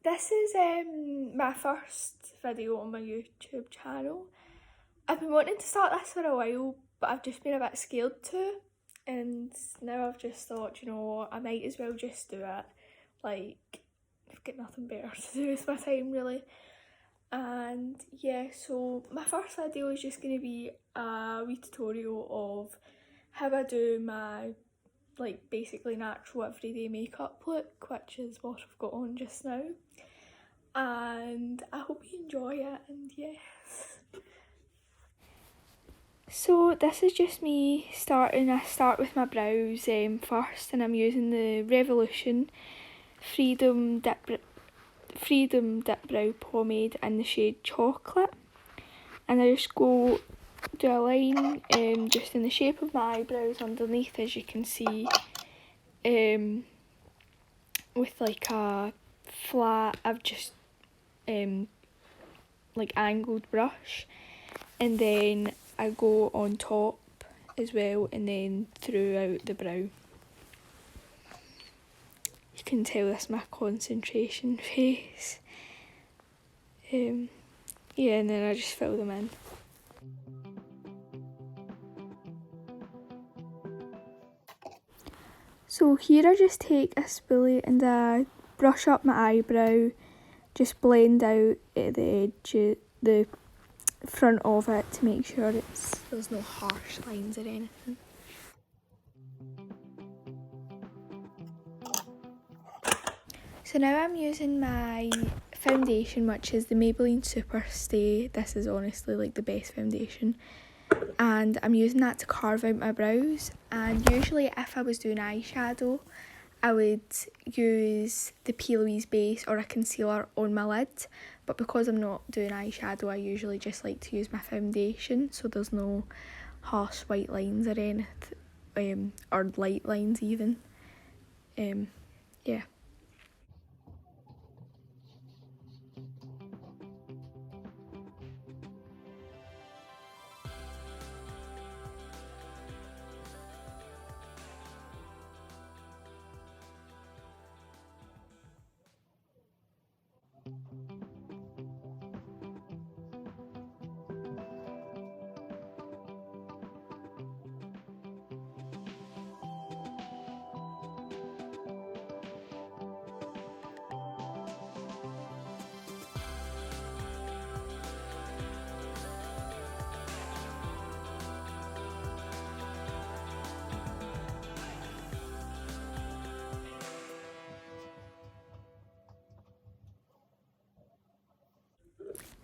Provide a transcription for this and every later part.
This is my first video on my YouTube channel. I've been wanting to start this for a while, but I've just been a bit scared to, and now I've just thought, you know, I might as well just do it. Like, I've got nothing better to do with my time really. And yeah, so my first video is just going to be a wee tutorial of how I do my like basically natural everyday makeup look, which is what I've got on just now. And I hope you enjoy it, and yes. So this is just me starting. I start with my brows first, and I'm using the Revolution Freedom Dip Brow Pomade in the shade Chocolate. And I just go do a line just in the shape of my eyebrows underneath, as you can see, with like a flat, I've just like angled brush, and then I go on top as well, and then throughout the brow. You can tell that's my concentration face. Yeah, and then I just fill them in. So here I just take a spoolie and I brush up my eyebrow, just blend out at the edge, the front of it, to make sure there's no harsh lines or anything. So now I'm using my foundation, which is the Maybelline Super Stay. This is honestly like the best foundation. And I'm using that to carve out my brows. And usually if I was doing eyeshadow, I would use the P. Louise base or a concealer on my lid. But because I'm not doing eyeshadow, I usually just like to use my foundation, so there's no harsh white lines or anything, or light lines even. Yeah.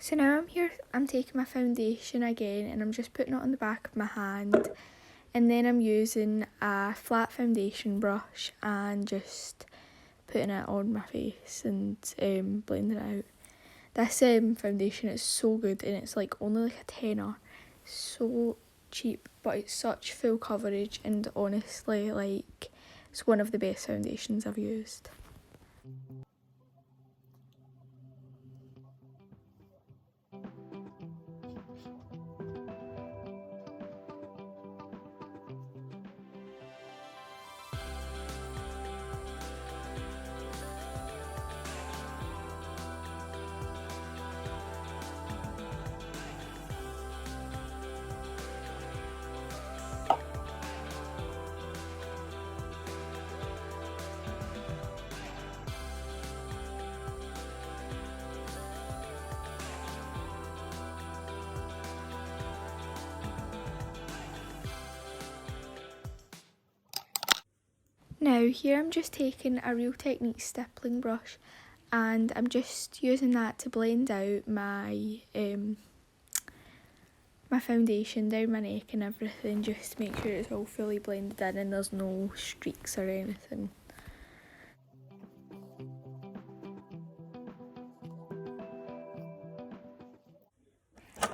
So now I'm taking my foundation again, and I'm just putting it on the back of my hand, and then I'm using a flat foundation brush and just putting it on my face and blending it out. This foundation is so good, and it's like only like a tenner, so cheap, but it's such full coverage, and honestly like it's one of the best foundations I've used. Now here I'm just taking a Real Techniques stippling brush, and I'm just using that to blend out my my foundation down my neck and everything, just to make sure it's all fully blended in and there's no streaks or anything.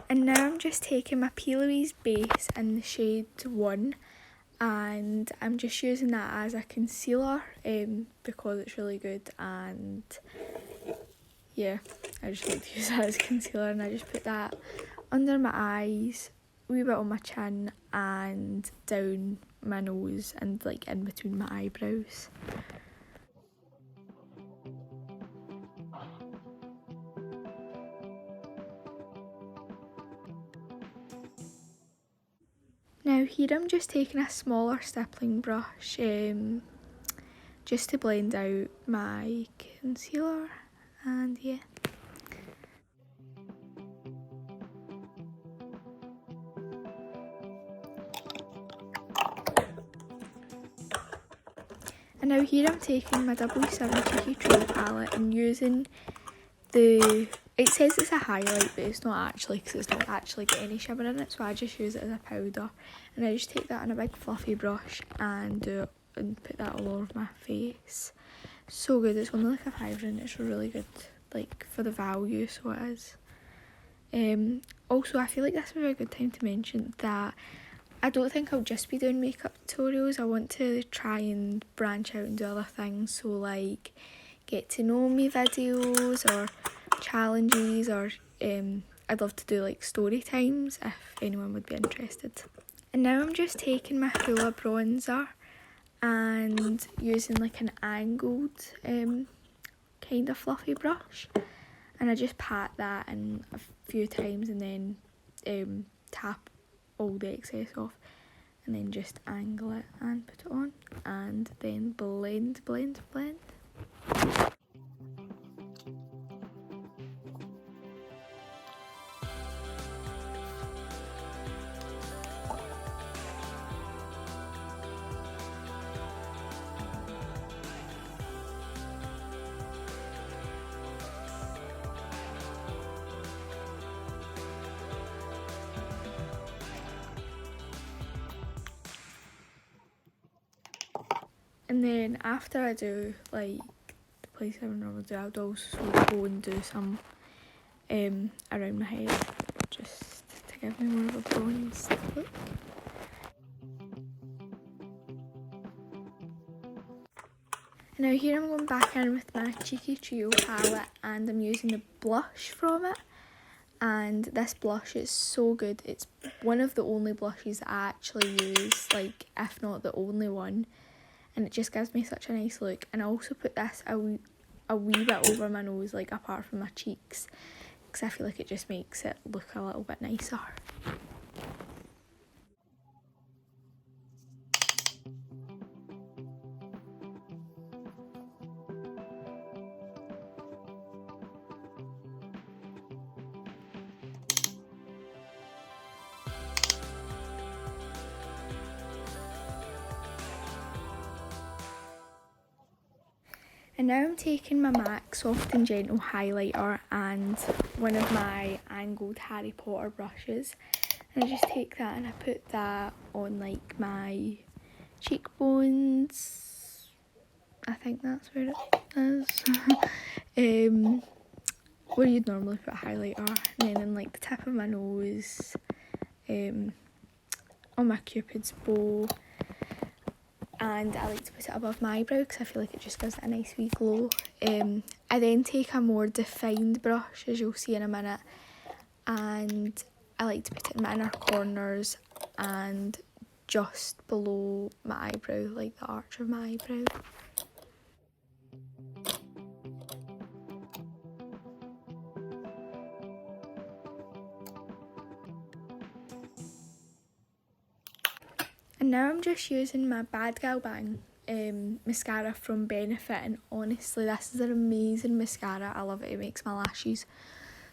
And now I'm just taking my P. Louise base in the shade 1, and I'm just using that as a concealer because it's really good, and yeah, I just like to use that as concealer, and I just put that under my eyes, a wee bit on my chin, and down my nose and like in between my eyebrows. Now here I'm just taking a smaller stippling brush just to blend out my concealer, and yeah. And now here I'm taking my 007 Cheeky Trio palette and using it says it's a highlight, but it's not actually, because it's not actually got any shimmer in it, so I just use it as a powder. And I just take that on a big fluffy brush and put that all over my face. So good. It's only like a £5 and it's really good, like, for the value, so it is. Also, I feel like this would be a good time to mention that I don't think I'll just be doing makeup tutorials. I want to try and branch out and do other things, so like get to know me videos or challenges, or I'd love to do like story times if anyone would be interested. And now I'm just taking my Hoola bronzer and using like an angled kind of fluffy brush, and I just pat that in a few times and then tap all the excess off, and then just angle it and put it on, and then blend. And then after I do like the place I would normally do, I would also go and do some around my head, just to give me more of a bronzed look. Now here I'm going back in with my Cheeky Trio palette, and I'm using the blush from it. And this blush is so good. It's one of the only blushes I actually use, like, if not the only one. And it just gives me such a nice look. And I also put this a wee bit over my nose, like apart from my cheeks, because I feel like it just makes it look a little bit nicer. And now I'm taking my MAC Soft and Gentle highlighter and one of my angled Harry Potter brushes, and I just take that and I put that on like my cheekbones. I think that's where it is. Where you'd normally put a highlighter, and then in like the tip of my nose, on my Cupid's bow, and I like to put it above my eyebrow because I feel like it just gives it a nice wee glow. I then take a more defined brush, as you'll see in a minute, and I like to put it in my inner corners and just below my eyebrow, like the arch of my eyebrow. And now I'm just using my Bad Gal Bang mascara from Benefit, and honestly this is an amazing mascara. I love it. It makes my lashes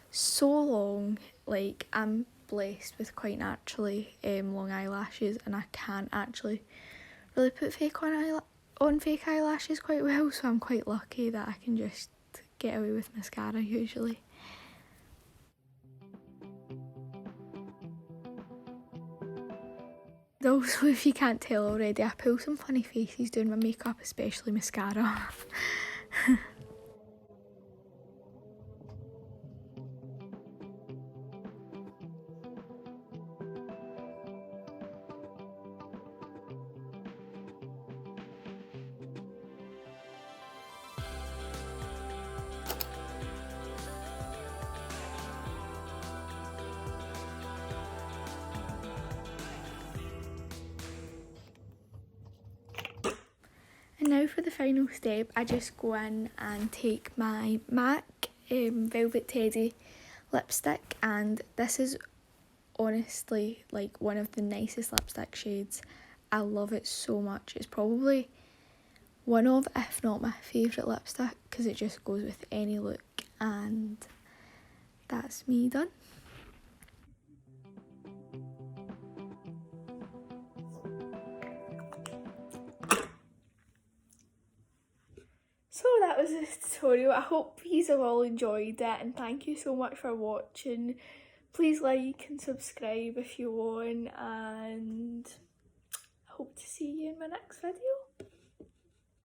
so long. Like, I'm blessed with quite naturally long eyelashes, and I can't actually really put on fake eyelashes quite well, so I'm quite lucky that I can just get away with mascara usually. Also, if you can't tell already, I pull some funny faces doing my makeup, especially mascara. And now for the final step, I just go in and take my MAC Velvet Teddy lipstick, and this is honestly like one of the nicest lipstick shades. I love it so much. It's probably one of, if not my favourite lipstick, because it just goes with any look, and that's me done. So that was this tutorial. I hope you have all enjoyed it, and thank you so much for watching. Please like and subscribe if you want, and I hope to see you in my next video.